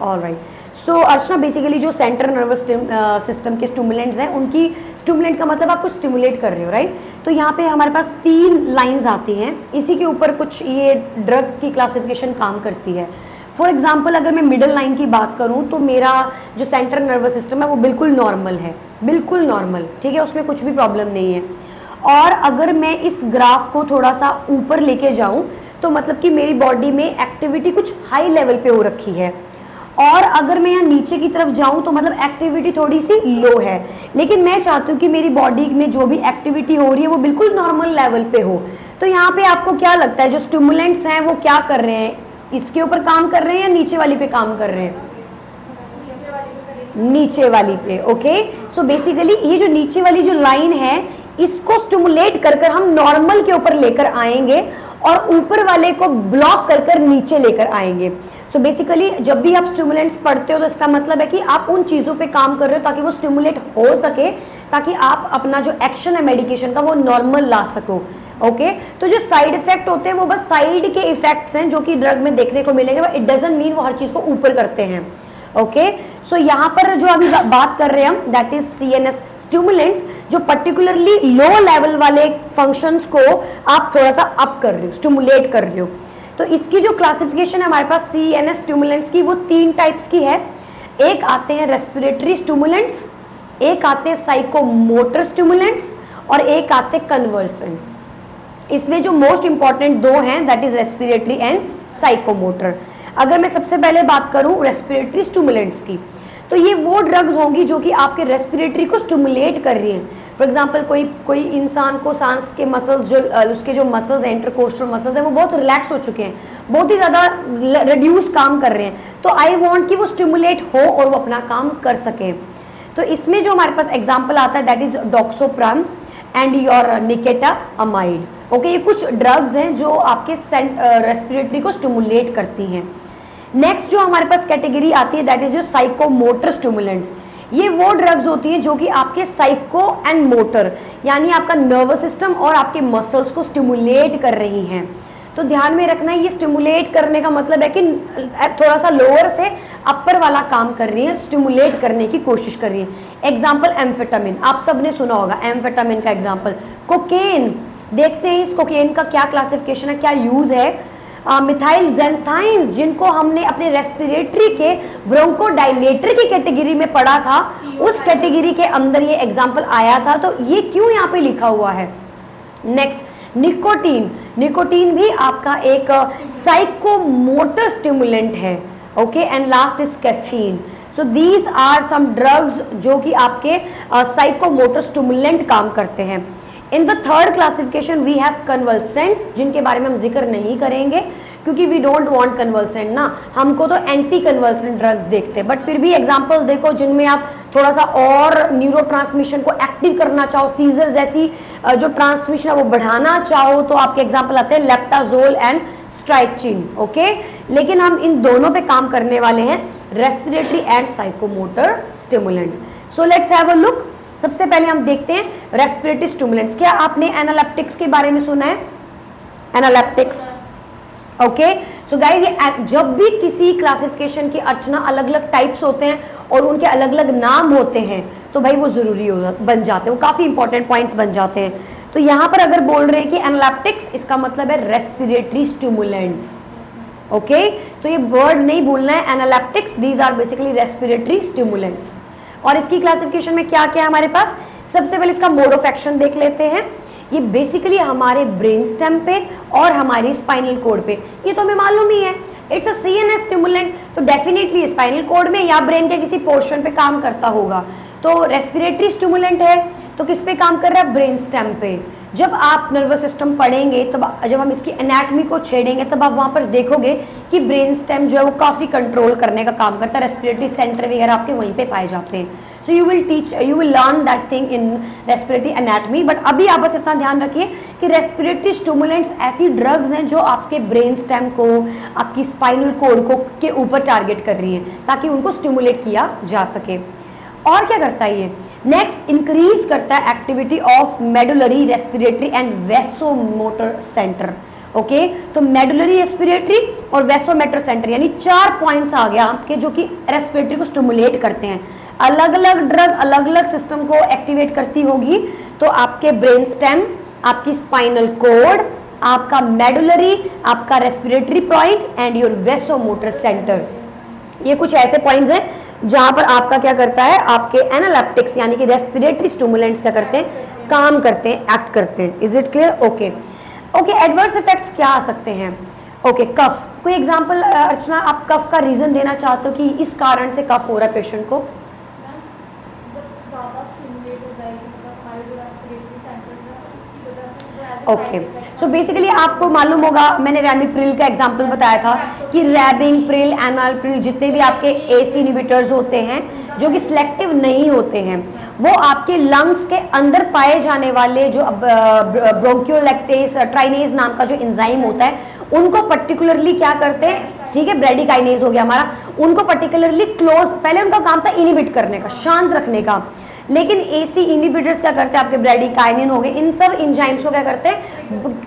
Alright, सो अर्चना basically जो central nervous system के stimulants हैं, उनकी स्टिमुलेंट का मतलब आप कुछ स्टिमुलेट कर रहे हो, राइट। तो यहाँ पे हमारे पास 3 लाइंस आती हैं, इसी के ऊपर कुछ ये ड्रग की क्लासिफिकेशन काम करती है। फॉर एग्जाम्पल अगर मैं मिडल लाइन की बात करूँ तो मेरा जो सेंट्रल नर्वस सिस्टम है वो बिल्कुल नॉर्मल है, बिल्कुल नॉर्मल, ठीक है, उसमें कुछ भी प्रॉब्लम नहीं है। और अगर मैं इस ग्राफ को थोड़ा सा ऊपर लेके जाऊँ तो मतलब कि मेरी बॉडी में एक्टिविटी कुछ हाई लेवल पे हो रखी है, और अगर मैं यहाँ नीचे की तरफ जाऊं तो मतलब एक्टिविटी थोड़ी सी लो है। लेकिन मैं चाहती हूँ कि मेरी बॉडी में जो भी एक्टिविटी हो रही है वो बिल्कुल नॉर्मल लेवल पे हो। तो यहाँ पे आपको क्या लगता है जो स्टिमुलेंट्स हैं वो क्या कर रहे हैं, इसके ऊपर काम कर रहे हैं या नीचे वाली पे काम कर रहे हैं? नीचे वाली पे, ओके। सो बेसिकली ये जो नीचे वाली जो लाइन है इसको स्टिमुलेट कर हम नॉर्मल के ऊपर लेकर आएंगे और ऊपर वाले को ब्लॉक कर नीचे लेकर आएंगे। सो बेसिकली जब भी आप स्टिमुलेंट्स पढ़ते हो तो इसका मतलब है कि आप उन चीज़ों पे काम कर रहे हो ताकि वो स्टिमुलेट हो सके, ताकि आप अपना जो एक्शन है मेडिकेशन का वो नॉर्मल ला सको, ओके। तो जो साइड इफेक्ट होते हैं वो बस साइड के इफेक्ट्स हैं जो कि ड्रग में देखने को मिलेंगे, बट इट डजंट मीन वो हर चीज़ को ऊपर करते हैं, ओके। सो यहाँ पर जो अभी बात कर रहे हैं हम दैट इज CNS स्टिमुलेंट्स, जो पर्टिकुलरली लो लेवल वाले फंक्शंस को आप थोड़ा सा अप कर रहे हो, स्टिमुलेट कर रहे हो। तो इसकी जो क्लासिफिकेशन है हमारे पास CNS स्टिमुलेंट्स की वो 3 टाइप्स की है। एक आते हैं रेस्पिरेटरी स्टिमुलेंट्स, एक आते हैं साइकोमोटर स्टिमुलेंट्स, और एक आते हैं कन्वर्सेंट्स। इसमें जो मोस्ट इंपॉर्टेंट 2 हैं that is respiratory and psychomotor. अगर मैं सबसे पहले बात करूं रेस्पिरेटरी स्टिमुलेंट्स की, तो ये वो ड्रग्स होंगी जो कि आपके रेस्पिरेटरी को स्टिमुलेट कर रही हैं। फॉर एग्जांपल कोई इंसान को सांस के मसल्स जो उसके जो मसल्स हैं, इंटरकोस्टल मसल्स हैं, वो बहुत रिलैक्स हो चुके हैं, बहुत ही ज़्यादा रिड्यूस काम कर रहे हैं, तो आई वांट कि वो स्टिमुलेट हो और वो अपना काम कर सकें। तो इसमें जो हमारे पास एग्जाम्पल आता है that is doxapram and your nikethamide, okay. ये कुछ ड्रग्स हैं जो आपके रेस्पिरेटरी को स्टिमुलेट करती हैं। नेक्स्ट जो हमारे पास कैटेगरी आती है दैट इज जो साइकोमोटर स्टिमुलेंट्स। ये वो ड्रग्स होती हैं जो कि आपके साइको एंड मोटर यानी आपका नर्वस सिस्टम और आपके मसल्स को स्टिमुलेट कर रही हैं। तो ध्यान में रखना है ये स्टिमुलेट करने का मतलब है कि थोड़ा सा लोअर से अपर वाला काम कर रही है, स्टिमुलेट करने की कोशिश कर रही है। एग्जाम्पल एम्फेटामिन, आप सबने सुना होगा एम्फेटामिन का एग्जाम्पल। कोकेन, देखते हैं इस कोकेन का क्या क्लासिफिकेशन है, क्या यूज है। मिथाइल ज़ैंथाइन्स, जिनको हमने अपने रेस्पिरेटरी के ब्रोंकोडाइलेटर की कैटेगरी में पढ़ा था, उस कैटेगरी के अंदर ये एग्जाम्पल आया था, तो ये क्यों यहाँ पे लिखा हुआ है। नेक्स्ट निकोटीन, निकोटीन भी आपका एक साइकोमोटर स्टिमुलेंट है, okay. And last is caffeine. So these are some drugs जो कि आपके साइकोमोटर स्टिमुलेंट काम करते हैं। In the third classification we have convulsants, जिनके बारे में हम जिक्र नहीं करेंगे क्योंकि वी डोंट वांट कन्वल्सेंट ना, हमको तो एंटी कन्वल्सेंट ड्रग्स देखते हैं। बट फिर भी एग्जांपल्स देखो जिनमें आप थोड़ा सा और न्यूरो ट्रांसमिशन को एक्टिव करना चाहो, सीजर जैसी जो ट्रांसमिशन है वो बढ़ाना चाहो, तो आपके एग्जाम्पल आते हैं लेप्टाजोल एंड स्ट्राइचिन, ओके। लेकिन हम इन दोनों पे काम करने वाले हैं, respiratory and psychomotor stimulants. So let's have a look. सबसे पहले हम देखते हैं रेस्पिरेटरी स्टिमुलेंट्स। क्या आपने एनालेप्टिक्स के बारे में सुना है? Analeptics, okay. सो गाइस, ये जब भी किसी क्लासिफिकेशन की अर्चना अलग अलग टाइप्स होते हैं और उनके अलग अलग नाम होते हैं तो भाई वो जरूरी बन जाते हैं, वो काफी इंपॉर्टेंट पॉइंट्स बन जाते हैं। तो यहाँ पर अगर बोल रहे हैं कि एनालेप्टिक्स, इसका मतलब है रेस्पिरेटरी स्टिमुलेंट्स, ओके। तो ये वर्ड नहीं भूलना है, analeptics, these are basically respiratory stimulants. और इसकी क्लासिफिकेशन में क्या क्या है हमारे पास, सबसे पहले इसका मोड ऑफ एक्शन देख लेते हैं। ये बेसिकली हमारे ब्रेन स्टेम पे और हमारी स्पाइनल कोड पे, ये तो हमें मालूम ही है, इट्स अ CNS स्टिमुलेंट, तो डेफिनेटली स्पाइनल कोड में या ब्रेन के किसी पोर्शन पे काम करता होगा। तो रेस्पिरेटरी स्टिमुलेंट है तो किस पे काम कर रहा है? ब्रेन स्टेम पे। जब आप नर्वस सिस्टम पढ़ेंगे, तब जब हम इसकी एनाटॉमी को छेड़ेंगे तब आप वहाँ पर देखोगे कि ब्रेन स्टेम जो है वो काफ़ी कंट्रोल करने का काम करता है, रेस्पिरेटरी सेंटर वगैरह आपके वहीं पे पाए जाते हैं। So you will learn that thing in respiratory anatomy. But अभी आप बस इतना ध्यान रखिए कि रेस्पिरेटरी स्टिमुलेंट्स ऐसी ड्रग्स हैं जो आपके ब्रेन स्टेम को, आपकी स्पाइनल कोड को के ऊपर टारगेट कर रही हैं ताकि उनको स्टिमुलेट किया जा सके। और क्या करता है ये? नेक्स्ट, इंक्रीज करता है activity of medullary, respiratory and vasomotor centre, okay, तो मेडुलरी, रेस्पिरेटरी और वेसोमेटर सेंटर, यानी 4 पॉइंट्स आ गया आपके जो कि रेस्पिरेटरी को स्टिमुलेट करते हैं। अलग अलग ड्रग अलग अलग सिस्टम को एक्टिवेट करती होगी, तो आपके ब्रेन स्टेम, आपकी स्पाइनल कोड, आपका मेडुलरी, आपका respiratory point and your vasomotor centre, ये कुछ ऐसे पॉइंट्स हैं जहां पर आपका क्या करता है, आपके एनालेप्टिक्स यानी कि रेस्पिरेटरी स्टिमुलेंट्स क्या करते हैं, काम करते हैं, एक्ट करते हैं। Is it clear? Okay okay. Adverse effects क्या आ सकते हैं? ओके, कफ, कोई एग्जांपल अर्चना, आप कफ का रीजन देना चाहते हो कि इस कारण से कफ हो रहा है पेशेंट को? ओके, सो बेसिकली आपको मालूम होगा, मैंने रैमिप्रिल का एग्जांपल बताया था कि रैबिंगप्रिल, एनालप्रिल, जितने भी आपके एसी इनहिबिटर्स होते हैं जो कि सिलेक्टिव नहीं होते हैं, वो आपके लंग्स के अंदर पाए जाने वाले जो ब्रोंकियोलैक्टेज ट्राइनेज नाम का जो एंजाइम होता है, उनको पर्टिकुलरली क्या करते हैं, ठीक है, ब्रेडिकाइनेज हो गया हमारा, उनको पर्टिकुलरली क्लोज, पहले उनका काम था इनहिबिट करने का, शांत रखने का, लेकिन एसी इनहिबिटर्स क्या करते हैं, आपके ब्रेडिकाइनिन हो गए, इन सब एंजाइम्स को क्या करते हैं,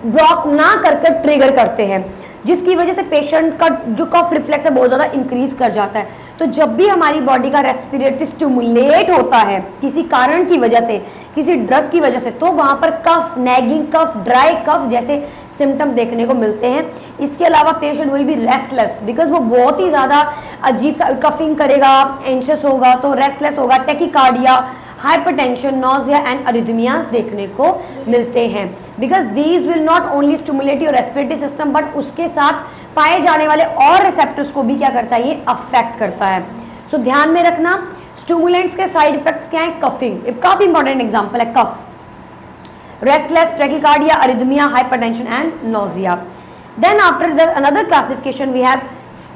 ब्लॉक ना कर ट्रिगर करते हैं, जिसकी वजह से पेशेंट का जो कफ रिफ्लेक्स है बहुत ज्यादा इंक्रीज कर जाता है। तो जब भी हमारी बॉडी का रेस्पिरेटरी स्टिमुलेट होता है किसी कारण की वजह से, किसी ड्रग की वजह से, तो वहां पर कफ, नैगिंग कफ, ड्राई कफ जैसे सिम्टम देखने को मिलते हैं। इसके अलावा patient will be restless, because वो बहुत ही ज्यादा अजीब सा कफिंग करेगा, एंशियस होगा, तो रेस्टलेस होगा, टेकिकार्डिया, हाइपरटेंशन, नॉजिया एंड अरिथमियाज देखने को मिलते हैं, because these will not only stimulate your respiratory system, but उसके साथ पाए जाने वाले और रिसेप्टर्स को भी क्या करता है, ये अफेक्ट करता है। सो ध्यान में रखना, स्टिमुलेंट्स के साइड इफेक्ट्स क्या है, कफिंग, एक काफी इंपॉर्टेंट एग्जांपल है cough, restless, tachycardia, arrhythmia, hypertension and nausea. Then after that another classification we have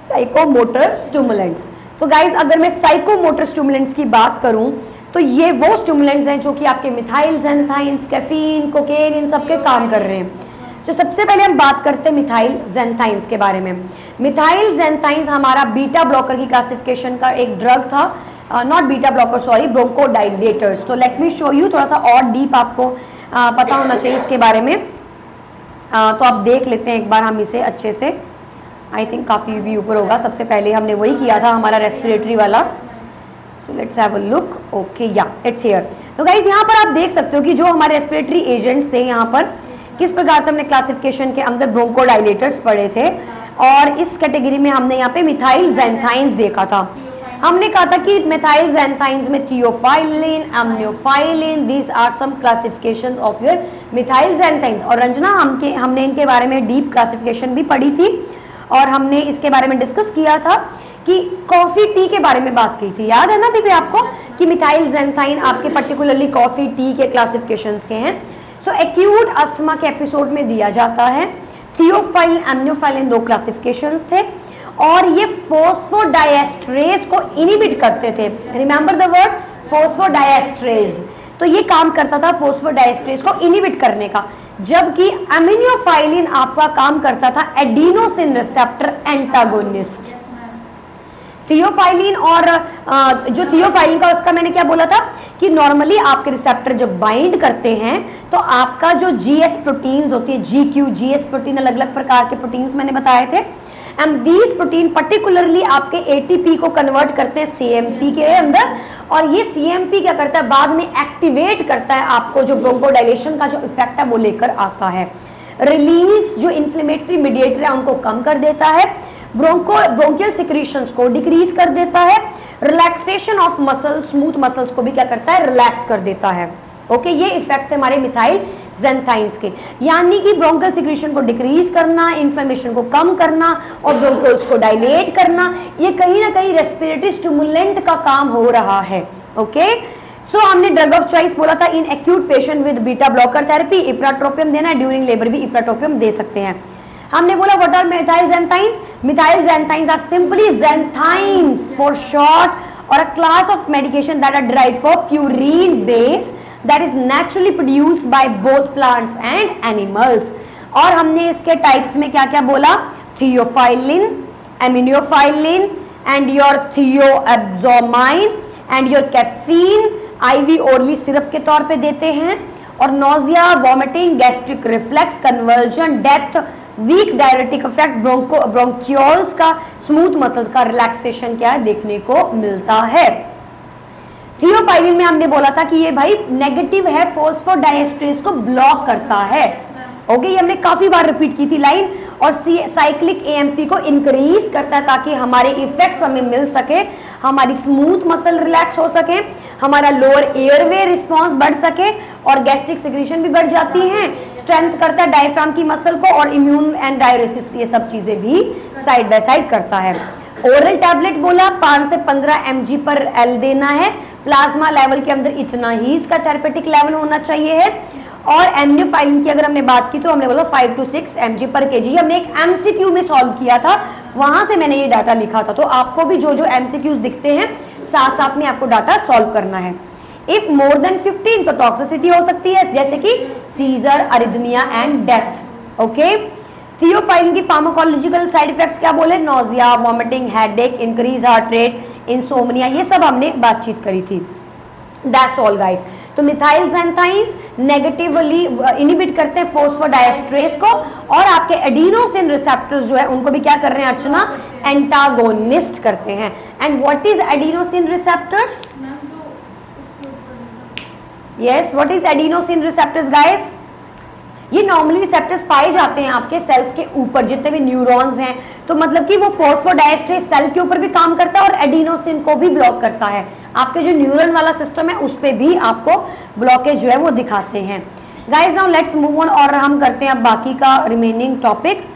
psychomotor stimulants. तो गाइज अगर मैं साइकोमोटर स्टिमुलेंट्स की बात करूं तो ये वो स्टिमुलेंट्स हैं जो कि आपके मिथाइल ज़ेनथाइंस, कैफीन, कोकेन, इन सब के काम कर रहे हैं। तो सबसे पहले हम बात करते हैं मिथाइल ज़ेनथाइंस के बारे में। मिथाइल ज़ेनथाइंस हमारा बीटा ब्लॉकर की क्लासिफिकेशन का एक ड्रग था, not beta blocker, sorry, bronchodilators. तो लेट मी शो यू, थोड़ा सा और डीप आपको पता होना चाहिए इसके बारे में, तो आप देख लेते हैं एक बार हम इसे अच्छे से। आई थिंक काफ़ी भी ऊपर होगा, सबसे पहले हमने वही किया था हमारा रेस्पिरेटरी वाला। So let's have a look. Okay, yeah, it's here. तो गाइज यहाँ पर आप देख सकते हो कि जो हमारे रेस्पिरेटरी एजेंट्स थे, यहाँ पर किस प्रकार से हमने क्लासिफिकेशन के अंदर ब्रोंकोडाइलेटर्स पढ़े थे, और इस कैटेगरी में हमने यहाँ पे मिथाइल ज़ेनथाइंस देखा था। हमने कहा था कि मिथाइल ज़ेनथाइंस में theophylline, aminophylline, these are some classification of your methyl xanthines. और रंजना, हमने इनके बारे में डीप क्लासिफिकेशन भी पढ़ी थी, और हमने इसके बारे में डिस्कस किया था कि कॉफी टी के बारे में बात की थी, याद है ना दीदी आपको, कि मिथाइल ज़ेनथाइन आपके पर्टिकुलरली कॉफी टी के क्लासिफिकेशंस के हैं। सो एक्यूट अस्थमा के एपिसोड में दिया जाता है। थियोफाइलिन, एम्नियोफाइलिन 2 क्लासिफिकेशंस थे, और ये फॉस्फोडाइएस्ट्रेज को इनहिबिट करते थे। रिमेंबर द वर्ड फॉस्फोडाइएस्ट्रेज, तो ये काम करता था फॉस्फोडाइएस्ट्रेज को इनहिबिट करने का, जबकि एमिनोफाइलिन आपका काम करता था एडिनोसिन रिसेप्टर एंटागोनिस्ट। थियोफाइलिन और जो थियोफाइलिन का, उसका मैंने क्या बोला था कि नॉर्मली आपके रिसेप्टर जब बाइंड करते हैं तो आपका जो जीएस प्रोटीन्स होती है, जीक्यू, जीएस प्रोटीन, अलग अलग प्रकार के प्रोटीन्स मैंने बताए थे, एंड दीज प्रोटीन पर्टिकुलरली आपके एटीपी को कन्वर्ट करते हैं सीएमपी के अंदर, और ये सीएमपी क्या करता है, बाद में एक्टिवेट करता है आपको जो ब्रोंकोडाइलेशन का जो इफेक्ट है वो लेकर आता है। रिलीज जो इन्फ्लेमेटरी मीडिएटर है उनको कम कर देता है, ब्रोंकियल सिक्रीशंस को डिक्रीज कर देता है, relaxation of muscle, smooth muscles को भी क्या करता है, रिलैक्स कर देता है। ओके, ये इफेक्ट है हमारे मिथाइल ज़ेनथाइंस के, यानी कि ब्रोंकियल सिक्रीशन को डिक्रीज करना, इन्फ्लेमेशन को कम करना और ब्रोंकियल्स को डायलेट करना, ये कहीं ना कहीं रेस्पिरेटरी स्टिमुलेंट का काम हो रहा है। ओके, सो हमने ड्रग ऑफ चॉइस बोला था in acute patient with beta blocker therapy, ipratropium देना है, ड्यूरिंग लेबर भी इप्राट्रोपियम दे सकते हैं। हमने बोला what are methyl xanthines, methyl xanthines are simply xanthines for short, और a class of medication that are derived for purine base that is naturally produced by both plants and animals। और हमने इसके types में क्या क्या बोला, theophylline, aminophylline and your theobromine and your caffeine, IV orally syrup के तौर पे देते हैं, और nausea, vomiting, gastric reflux, conversion, death, weak diuretic effect, bronchioles का, स्मूथ मसल्स का रिलैक्सेशन क्या है देखने को मिलता है। थियोफाइलिन में हमने बोला था कि ये भाई नेगेटिव है, फॉस्फोडाइएस्ट्रेस को ब्लॉक करता है। ओके, ये हमने काफी बार रिपीट की थी लाइन। और साइक्लिक एएमपी को इंक्रीज करता है ताकि हमारे इफेक्ट्स हमें मिल सके, हमारी स्मूथ मसल रिलैक्स हो सके, हमारा लोअर एयरवे रिस्पांस बढ़ सके और गैस्ट्रिक सिक्रीशन भी बढ़ जाती है। स्ट्रेंथ करता है डायफ्राम की मसल को और इम्यून एंड डायरेसिस, ये सब चीजें भी साइड बाय साइड करता है। ओरल टैबलेट बोला 5 से 15 mg पर एल देना है। प्लाज्मा लेवल के अंदर इतना ही इसका थेरेपेटिक लेवल होना चाहिए है। और एम्नियोफाइलिन की अगर हमने बात की तो हमने बोला 5 to 6 mg पर kg। हमने एक MCQ में सॉल्व किया था, वहां से मैंने ये डाटा लिखा था। तो आपको भी जो जो MCQs दिखते हैं साथ साथ में आपको डाटा सॉल्व करना है। इफ मोर देन 15 तो टॉक्सिसिटी हो सकती है, जैसे कि seizure, arrhythmia and death. Okay, theophylline की फार्माकोलॉजिकल साइड इफेक्ट्स क्या बोले? Nausea, vomiting, headache, increase heart rate, insomnia, ये सब हमने बातचीत करी थी। That's all guys. तो मिथाइल ज़ैंथाइन्स नेगेटिवली इनिबिट करते हैं फॉस्फोडाइएस्ट्रेस को, और आपके एडिनोसिन रिसेप्टर्स जो है उनको भी क्या कर रहे हैं अर्चना? एंटागोनिस्ट करते हैं। And what is adenosine receptors? Yes, what is adenosine receptors guys? ये नॉर्मली रिसेप्टर्स पाए जाते हैं आपके सेल्स के ऊपर, जितने भी न्यूरॉन्स हैं। तो मतलब कि वो फॉस्फोडाइएस्ट्रेस सेल के ऊपर भी काम करता है और एडिनोसिन को भी ब्लॉक करता है। आपके जो न्यूरॉन वाला सिस्टम है उस पे भी आपको ब्लॉकेज जो है वो दिखाते हैं। Guys now let's move on, और हम करते हैं अब बाकी का remaining topic.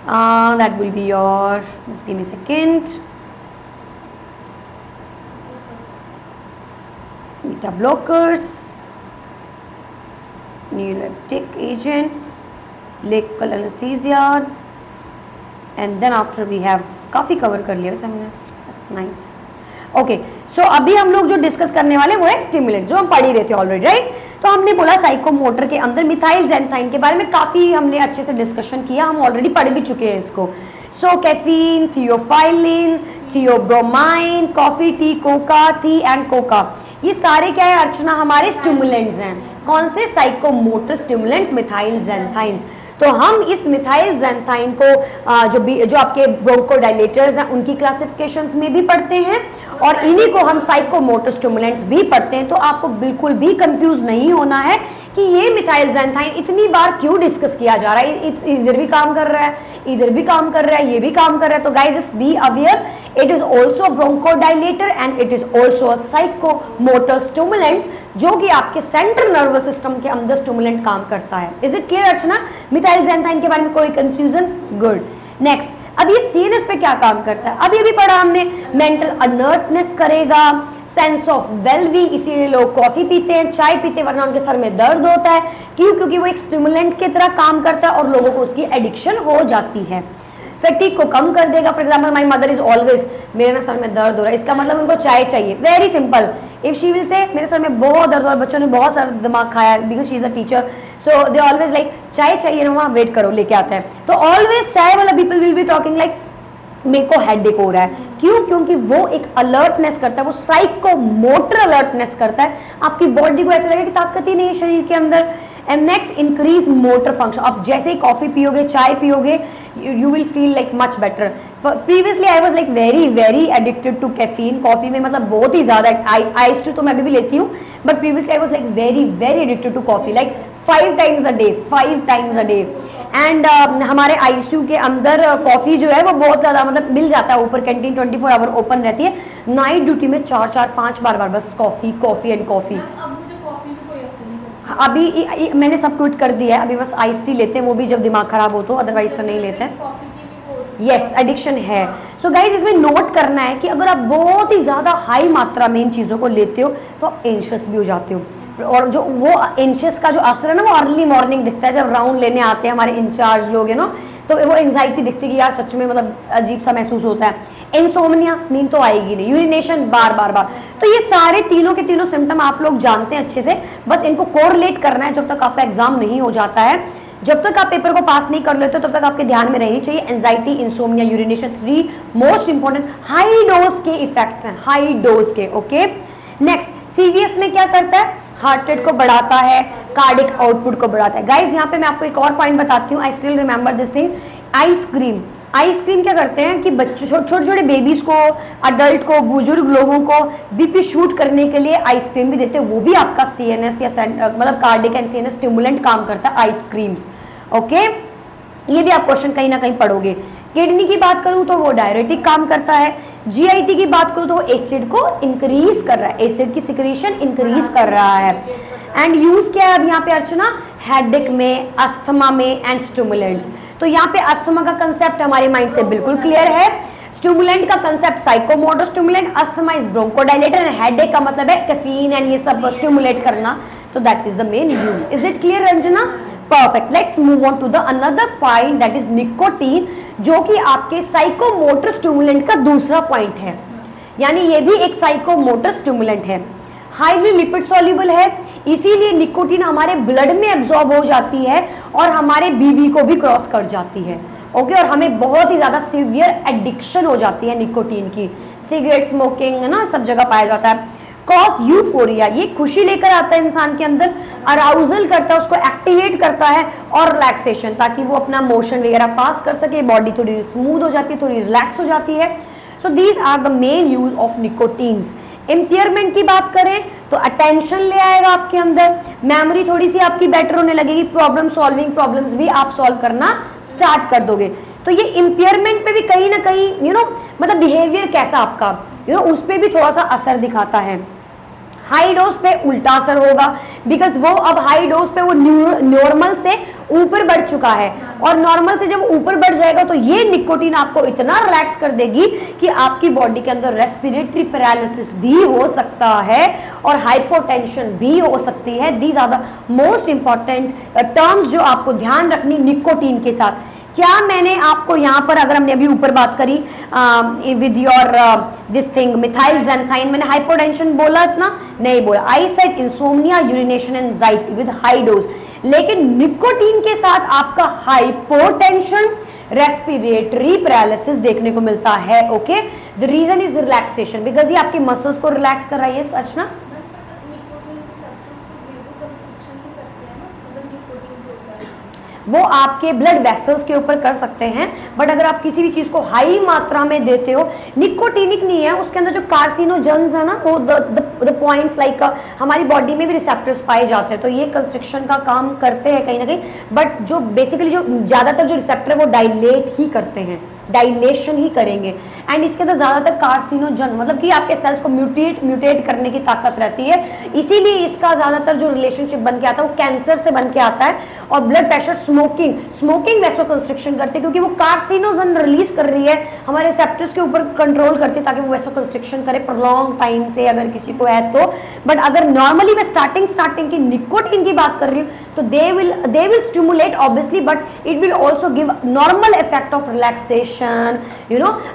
That will be your, just give me second, beta blockers, neuroleptic agents, local anesthesia, and then after we have काफी कवर कर लिया हमने। That's nice. ओके, सो अभी हम लोग जो डिस्कस करने वाले वो है स्टिमुलेंट, जो हम पढ़ ही रहे थे ऑलरेडी, राइट? तो हमने बोला साइकोमोटर के अंदर मिथाइल ज़ैंथाइन के बारे में काफी हमने अच्छे से डिस्कशन किया, हम ऑलरेडी पढ़ भी चुके हैं इसको। So caffeine, theophylline, theobromine, coffee, tea, coca, tea and coca, ये सारे क्या है अर्चना? हमारे स्टिमुलेंट्स हैं। कौन से? Psychomotor stimulants, methyl xanthines. तो हम इस मिथाइल ज़ैंथाइन को जो आपके ब्रोंकोडायलेटर्स हैं उनकी क्लासिफिकेशंस में भी पढ़ते हैं, और इन्हीं को हम साइकोमोटर स्टिमुलेंट्स भी पढ़ते हैं। तो आपको बिल्कुल भी कंफ्यूज नहीं होना है कि ये मिथाइल ज़ैंथाइन इतनी बार क्यों डिस्कस किया जा रहा है, इधर भी काम कर रहा है, इधर भी काम कर रहा है, ये भी काम कर रहा है। तो guys just be aware, it is also bronchodilator and it is also a psychomotor stimulants, जो कि आपके सेंट्रल नर्वस सिस्टम के अंदर स्टिमुलेंट काम करता है। Is it clear Archana? Methyl xanthine के बारे में कोई कंफ्यूजन? गुड। नेक्स्ट, अब ये सीएनएस पे क्या काम करता है? अभी अभी पढ़ा हमने, मेंटल अलर्टनेस करेगा, सेंस ऑफ वेलबींग, इसीलिए लोग कॉफी पीते हैं, चाय पीते हैं, वरना उनके सर में दर्द होता है। क्यों? क्योंकि वो एक स्टिमुलेंट की तरह काम करता है और लोगों को उसकी एडिक्शन हो जाती है। फैटिग को कम कर देगा। For example, my mother is always, मेरे ना सर में दर्द हो रहा है, इसका मतलब उनको चाय चाहिए। Very simple, if she will say मेरे सर में बहुत दर्द हो रहा है, बच्चों ने बहुत सारा दिमाग खाया, because she is a teacher, so they always like चाय चाहिए ना, वहाँ वेट करो, लेके आता है। तो ऑलवेज चाय वाला people will be talking like मेरे को हेडेक हो रहा है। क्यों? क्योंकि वो एक अलर्टनेस करता है, वो साइकोमोटर अलर्टनेस करता है। आपकी बॉडी को ऐसा लगेगा कि ताकत ही नहीं है शरीर के अंदर। And next, increase motor function. आप जैसे ही कॉफी पियोगे, चाय पियोगे, you will feel like much better. Previously I was like very very addicted to caffeine, coffee में मतलब बहुत ही ज्यादा। आइस टू तो मैं भी लेती हूँ, but previously I was like very very addicted to coffee, like 5 times a day। And हमारे आईसीयू के अंदर कॉफी जो है वो बहुत ज्यादा मतलब मिल जाता है, ऊपर कैंटीन 24 आवर ओपन रहती है। नाइट ड्यूटी में 4-4-5 बार बस कॉफी एंड कॉफी। अभी मैंने सब क्विट कर दिया है, अभी बस आइस टी लेते हैं, वो भी जब दिमाग खराब हो तो, अदरवाइज तो नहीं लेते हैं। यस, एडिक्शन है। सो गाइज इसमें नोट करना है कि अगर आप बहुत ही ज्यादा हाई मात्रा में इन चीजों को लेते हो तो आप एंशियस भी हो जाते हो। और जो वो एंशियस का जो असर है ना, वो अर्ली मॉर्निंग दिखता है, जब राउंड लेने आते हैं हमारे इंचार्ज लोग है ना, तो वो एंजाइटी दिखती है कि यार सच में मतलब अजीब सा महसूस होता है। इंसोम्निया, नींद तो आएगी नहीं, यूरिनेशन बार बार। तो ये सारे तीनों के तीनों सिम्टम आप लोग जानते हैं अच्छे से, बस इनको कोरिलेट करना है। जब तक आपका एग्जाम नहीं हो जाता है, जब तक आप पेपर को पास नहीं कर लेते, तब तक आपके ध्यान में रहनी चाहिए anxiety, insomnia, urination, 3 most important high dose के इफेक्ट्स हैं, हाई डोज के। ओके, नेक्स्ट, CVS में क्या करता है, हार्ट रेट को बढ़ाता है, कार्डिक आउटपुट को बढ़ाता है। गाइज यहाँ पे मैं आपको एक और पॉइंट बताती हूँ, I still remember this thing. Ice cream, ice cream क्या करते हैं कि बच्चों, छोटे छोटे बेबीज को, अडल्ट को, बुजुर्ग लोगों को बीपी शूट करने के लिए आइसक्रीम भी देते हैं, वो भी आपका CNS या मतलब कार्डिक एंड CNS स्टिमुलेंट काम करता है आइसक्रीम्स। ओके, ये भी आप क्वेश्चन कहीं ना कहीं पढ़ोगे। किडनी की बात करूं तो वो डायरेटिक काम करता है। GIT की बात करूं तो वो एसिड को इंक्रीज कर रहा है, एसिड की सिक्रीशन इंक्रीज कर रहा है। एंड यूज क्या है अब यहाँ पे अर्चना, हेडेक में, अस्थमा में एंड स्टिमुलेंट्स। तो यहाँ पे अस्थमा का कंसेप्ट हमारे माइंड से बिल्कुल क्लियर है, स्टिमुलेंट का concept psychomotor stimulant, asthma is bronchodilator and headache का मतलब है कैफीन एंड ये सब स्टिमुलेट करना, तो that is the main use. Is it clear Ranjana? Perfect, let's move on to the another point that is nicotine, जो कि आपके साइकोमोटर स्टिमुलेंट का दूसरा पॉइंट है, यानी ये भी एक साइकोमोटर स्टिमुलेंट है। हाईली लिपिड सॉल्युबल है, इसीलिए निकोटीन हमारे ब्लड में एब्जॉर्ब हो जाती है और हमारे बीवी को भी क्रॉस कर जाती है। ओके, और हमें बहुत ही ज्यादा सीवियर एडिक्शन हो जाती है निकोटीन की, सिगरेट स्मोकिंग है ना, सब जगह पाया जाता है। कॉज यूफोरिया, ये खुशी लेकर आता है इंसान के अंदर, अराउजल करता है, उसको एक्टिवेट करता है, और रिलैक्सेशन, ताकि वो अपना मोशन वगैरह पास कर सके, बॉडी थोड़ी स्मूथ हो जाती है, थोड़ी रिलैक्स हो जाती है। So these are the main use of nicotines. Impairment की बात करें तो अटेंशन ले आएगा आपके अंदर, मेमोरी थोड़ी सी आपकी बेटर होने लगेगी, प्रॉब्लम सॉल्विंग, प्रॉब्लम्स भी आप सॉल्व करना स्टार्ट कर दोगे। तो ये इम्पेयरमेंट पे भी कहीं ना कहीं मतलब बिहेवियर कैसा आपका उस पर भी थोड़ा सा असर दिखाता है। हाई डोज पे उल्टा असर होगा, बिकॉज वो अब हाई डोज पे वो नॉर्मल से ऊपर बढ़ चुका है, और नॉर्मल से जब ऊपर बढ़ जाएगा तो ये निकोटीन आपको इतना रिलैक्स कर देगी कि आपकी बॉडी के अंदर रेस्पिरेटरी पैरालिसिस भी हो सकता है और हाइपोटेंशन भी हो सकती है। These are the most important terms जो आपको ध्यान रखनी निकोटीन के साथ। क्या मैंने आपको यहाँ पर, अगर हमने अभी ऊपर बात करी with your this thing methyl xanthine, मैंने हाइपोटेंशन बोला इतना नहीं बोला। I said insomnia, urination, anxiety with high dose, लेकिन निकोटीन के साथ आपका हाइपोटेंशन, रेस्पिरेटरी पैरालिसिस देखने को मिलता है। Okay, the reason is relaxation, because ये आपके मसल्स को रिलैक्स कर रहा है। यस अर्चना, वो आपके ब्लड वेसल्स के ऊपर कर सकते हैं, बट अगर आप किसी भी चीज को हाई मात्रा में देते हो, निकोटीनिक नहीं है, उसके अंदर जो कार्सिनोजेंस है ना, वो द पॉइंट्स लाइक हमारी बॉडी में भी रिसेप्टर्स पाए जाते हैं, तो ये कंस्ट्रिक्शन का काम करते हैं कहीं ना कहीं, बट जो बेसिकली जो ज्यादातर जो रिसेप्टर है वो डायलेट ही करते हैं, डायलेशन ही करेंगे। एंड इसके अंदर ज्यादातर कार्सिनोजन मतलब कि आपके सेल्स को म्यूटेट करने की ताकत रहती है, इसीलिए इसका ज्यादातर जो रिलेशनशिप बन के आता है वो कैंसर से बन के आता है। और ब्लड प्रेशर, स्मोकिंग वैसोकंस्ट्रिक्शन करते हैं, क्योंकि वो कार्सिनोजन रिलीज कर रही है, हमारे रिसेप्टर्स के ऊपर कंट्रोल करते हैं ताकि वो वैसोकंस्ट्रिक्शन करे प्रोलॉन्ग टाइम से, अगर किसी को है तो। बट अगर नॉर्मली मैं स्टार्टिंग की निकोटीन की बात कर रही हूँ तो they will stimulate obviously, but it will also give normal effect of relaxation,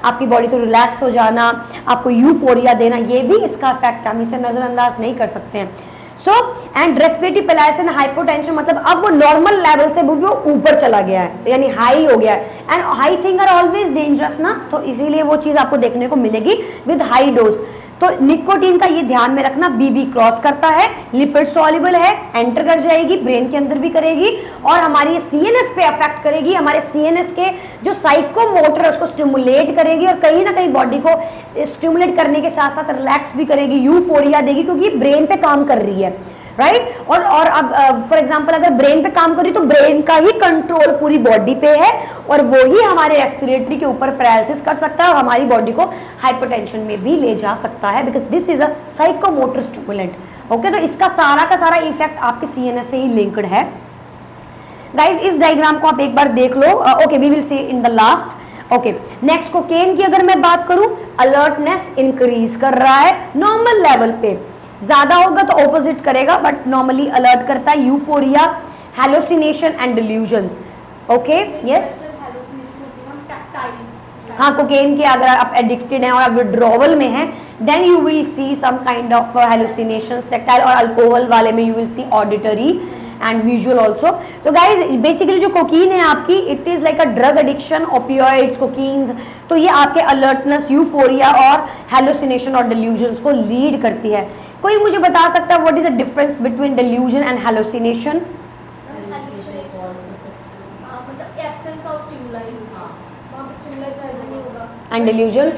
आपकी बॉडी को रिलैक्स हो जाना, आपको यूफोरिया देना, ये भी इसका इफेक्ट, हम इसे नजरअंदाज नहीं कर सकते हैं। So and respiratory paralysis, hypotension, मतलब अब वो नॉर्मल लेवल से वो ऊपर चला गया है, यानी हाई हो गया है। And high thing are always dangerous ना, तो इसीलिए वो चीज आपको देखने को मिलेगी विद हाई डोज। तो निकोटीन का ये ध्यान में रखना, बीबी क्रॉस करता है, लिपिड सॉल्युबल है, एंटर कर जाएगी, ब्रेन के अंदर भी करेगी, और हमारी सीएनएस पे अफेक्ट करेगी, हमारे सीएनएस के जो साइकोमोटर है उसको स्टिमुलेट करेगी, और कहीं ना कहीं बॉडी को स्टिमुलेट करने के साथ साथ रिलैक्स भी करेगी, यूफोरिया देगी, क्योंकि ब्रेन पे काम कर रही है, राइट। और अब फॉर एग्जांपल अगर ब्रेन पे काम करी तो ब्रेन का ही कंट्रोल पूरी बॉडी पे है, और वो ही हमारे रेस्पिरेटरी के ऊपर पैरालिसिस कर सकता है और हमारी बॉडी को हाइपोटेंशन में भी ले जा सकता है, because this is a psychomotor stimulant. Okay, तो इसका सारा का सारा इफेक्ट आपके सीएनएस से ही लिंक्ड है। गाइज, इस डायग्राम को आप एक बार देख लो। Okay, we will see in the last. Okay, next cocaine की अगर मैं बात करूं, अलर्टनेस इंक्रीज कर रहा है नॉर्मल लेवल पे, ज्यादा होगा तो ऑपोजिट करेगा, बट नॉर्मली अलर्ट करता है, euphoria, hallucination and delusions. Okay, yes, हाँ, कोकेन के अगर आप एडिक्टेड हैं और आप विड्रॉवल में हैं, then you will see some kind of hallucination. Tactile और अल्कोहल वाले में you will see auditory and visual also. तो गाइज बेसिकली जो कोकीन है आपकी, it is like a drug addiction, opioids, cocaines, तो ये आपके अलर्टनेस, यूफोरिया और हेलुसिनेशन और डिल्यूजन्स को लीड करती है। कोई मुझे बता सकता है what is the difference between delusion and hallucination? And delusion?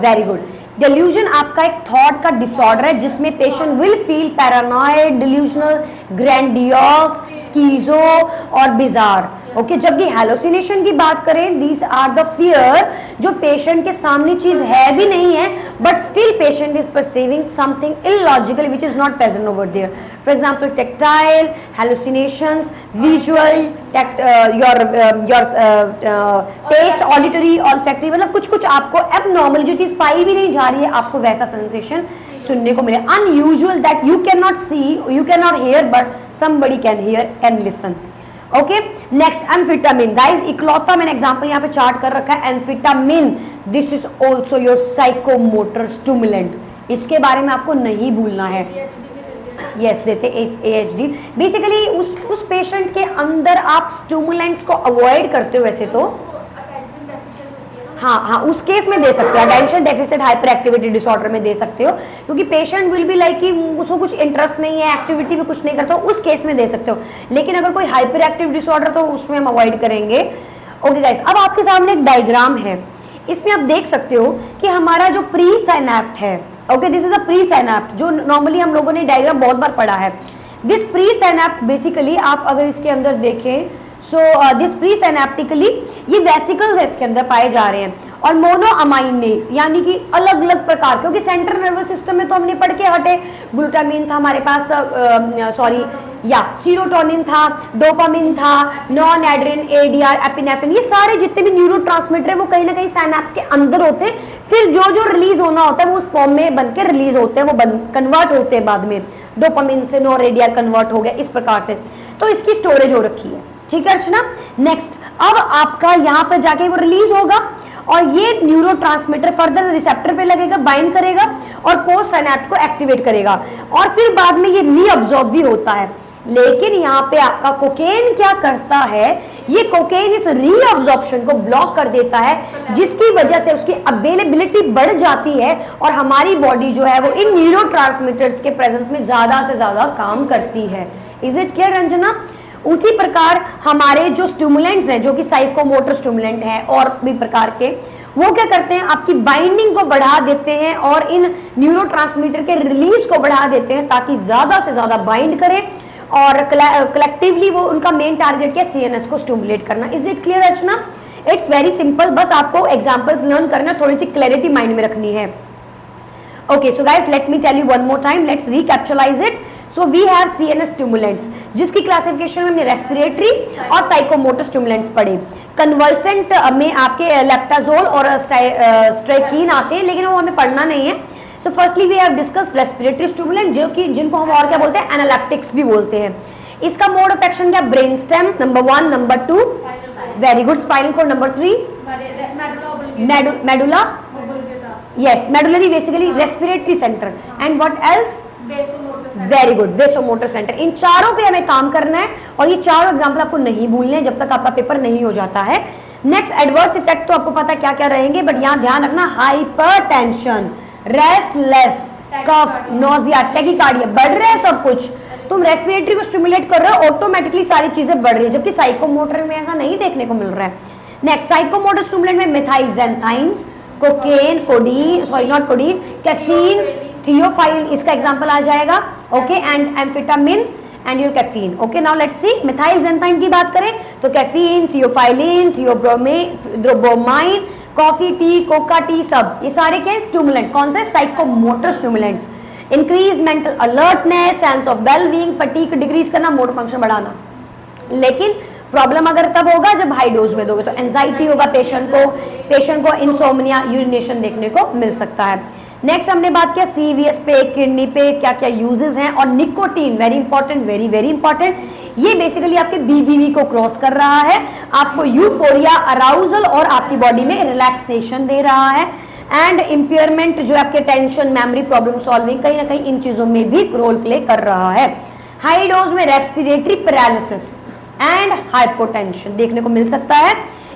Very good. Delusion आपका एक थॉट का डिसऑर्डर है जिसमें patient will feel paranoid, delusional, grandiose, schizo और बिजार। ओके, जबकि हेलुसिनेशन की बात करें, दीज आर द फियर जो पेशेंट के सामने चीज है भी नहीं है, but still patient is perceiving something illogical which is not present over there. For example tactile hallucinations, visual, your taste, auditory, olfactory, मतलब कुछ कुछ आपको एबनॉर्मल जो चीज पाई भी नहीं जा रही है, आपको वैसा सेंसेशन सुनने को मिले। Unusual that you can not see, you can not hear, but somebody can hear, can listen. Okay, next amphetamine. Guys इकलौता मैंने एग्जांपल यहाँ पे चार्ट कर रखा है, amphetamine. This is also your psychomotor stimulant. इसके बारे में आपको नहीं भूलना है। यस, देते AHD। बेसिकली उस पेशेंट के अंदर आप स्टिमुलेंट्स को अवॉइड करते हो वैसे तो, हाँ, उस केस में दे सकते हो। Attention deficit hyper activity disorder में दे सकते हो, क्योंकि पेशेंट विल बी लाइक कि उसको कुछ इंटरेस्ट नहीं है, एक्टिविटी भी कुछ नहीं करता, उस केस में दे सकते हो। लेकिन अगर कोई हाइपर एक्टिव डिसऑर्डर तो उसमें हम अवॉइड करेंगे। ओके गाइस, अब आपके सामने एक डायग्राम है, इसमें आप देख सकते हो कि हमारा जो प्री साइनैप्ट है, okay, this is a presynapse, जो नॉर्मली हम लोगों ने डायग्राम बहुत बार पढ़ा है। दिस प्री साइनैप्ट बेसिकली आप अगर इसके अंदर देखें, सो दिस प्री साइनैप्टिकली ये वेसिकल्स इसके अंदर पाए जा रहे हैं, और मोनोअमाइनेज यानी कि अलग अलग प्रकार, क्योंकि सेंट्रल नर्वस सिस्टम में तो हमने पढ़ के हटे, ग्लूटामिन था हमारे पास, सीरोटोनिन था, डोपामिन था, नॉन एड्रिन, ADR, एपिनेफ्रिन, ये सारे जितने भी न्यूरोट्रांसमीटर है वो कहीं ना कहीं साइनैप्स के अंदर होते हैं। फिर जो जो रिलीज होना होता है वो उस फॉर्म में बन के रिलीज होते हैं, वो कन्वर्ट होते हैं बाद में, डोपामिन से नॉन ADR कन्वर्ट हो गया, इस प्रकार से। तो इसकी स्टोरेज हो रखी है, ठीक है अर्चना। नेक्स्ट, अब आपका यहाँ पर जाके वो रिलीज होगा और ये न्यूरोट्रांसमीटर फर्दर रिसेप्टर पे लगेगा, बाइंड करेगा और पोस्ट साइनैप्स को एक्टिवेट करेगा, और फिर बाद में ये रीअब्सॉर्ब भी होता है। लेकिन यहाँ पे आपका कोकेन क्या करता है, ये कोकेन इस रीअब्सॉर्प्शन को ब्लॉक कर देता है, जिसकी वजह से उसकी अवेलेबिलिटी बढ़ जाती है और हमारी बॉडी जो है वो इन न्यूरोट्रांसमीटर्स के प्रेजेंस में ज्यादा से ज्यादा काम करती है। Is it clear Ranjana? उसी प्रकार हमारे जो स्टिमुलेंट्स हैं, जो कि साइकोमोटर स्टिमुलेंट हैं और भी प्रकार के, वो क्या करते हैं, आपकी बाइंडिंग को बढ़ा देते हैं और इन न्यूरोट्रांसमीटर के रिलीज को बढ़ा देते हैं, ताकि ज्यादा से ज्यादा बाइंड करें और कलेक्टिवली वो उनका मेन टारगेट क्या, CNS को स्टिमुलेट करना। Is it clear Rachna? It's very simple, बस आपको एग्जाम्पल्स लर्न करना, थोड़ी सी क्लैरिटी माइंड में रखनी है। Okay, so guys, let me tell you one more time. Let's recapitalize it. So we have CNS stimulants, जिसकी क्लासिफिकेशन में हमने रेस्पिरेटरी और साइकोमोटर स्टिमुलेंट्स पढ़े। कन्वल्सेंट में आपके लेप्टाजोल और स्ट्राइकीन आते हैं, लेकिन वो हमें पढ़ना नहीं है। So firstly we have discuss respiratory stimulant, जो कि जिनको हम और क्या बोलते हैं, एनालेप्टिक्स भी बोलते हैं। इसका मोड ऑफ एक्शन क्या, brain stem number 1, number 2, very good, spinal cord number 3, medulla, yes, medullary basically respiratory center, and what else, very good, vasomotor centre. इन चारों पे हमें काम करना है और ये चारों एग्जाम्पल आपको नहीं भूलने जब तक आपका पेपर नहीं हो जाता है। नेक्स्ट, एडवर्स इफेक्ट तो आपको पता क्या क्या रहेंगे, बट यहाँ ध्यान रखना, हाइपरटेंशन, रेस्टलेस, कफ, नोजिया, टैकीकार्डिया, बढ़ रहा है सब कुछ। तुम रेस्पिरेटरी को स्टिमुलेट कर रहे हो, ऑटोमेटिकली सारी चीजें बढ़ रही है, जबकि साइकोमोटर में ऐसा नहीं देखने को मिल रहा है। नेक्स्ट, साइकोमोटर स्टिमुलेंट में methylxanthines, cocaine, codeine, sorry not codeine, caffeine, theophylline, इसका एग्जांपल आ जाएगा। Okay, and amphetamine and your caffeine. Okay, now let's see, methylxanthine की बात करें तो caffeine, theophylline, theobromine, coffee, tea, coca tea, सब ये सारे क्या है, स्टिमुलेंट। कौन से, psychomotor stimulants. Increase mental alertness, sense of well being, fatigue decrease करना, मोटर फंक्शन बढ़ाना। लेकिन प्रॉब्लम अगर तब होगा जब हाई डोज में दोगे, तो एंजाइटी होगा पेशेंट को इंसोम्निया, यूरिनेशन देखने को मिल सकता है। नेक्स्ट हमने बात किया सीवीएस पे, किडनी पे क्या क्या यूजेस हैं, और nicotine very important, very very important, ये बेसिकली आपके बीबीवी को क्रॉस कर रहा है, आपको यूफोरिया, अराउजल और आपकी बॉडी में रिलैक्सेशन दे रहा है, एंड इंपेयरमेंट जो आपके टेंशन, मेमोरी प्रॉब्लम सॉल्विंग, कहीं ना कहीं इन चीजों में भी रोल प्ले कर रहा है। हाई डोज में रेस्पिरेटरी पैरालिसिस एंड हाइपोटेंशन देखने को मिल सकता है।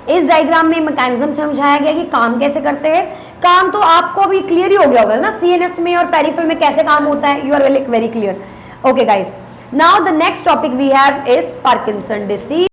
इस डायग्राम में मैकेनिज्म समझाया गया कि काम कैसे करते हैं। काम तो आपको अभी क्लियर ही हो गया होगा ना, सीएनएस में और पेरिफेरल में कैसे काम होता है, you are very clear. Okay guys, now the next topic we have is Parkinson disease.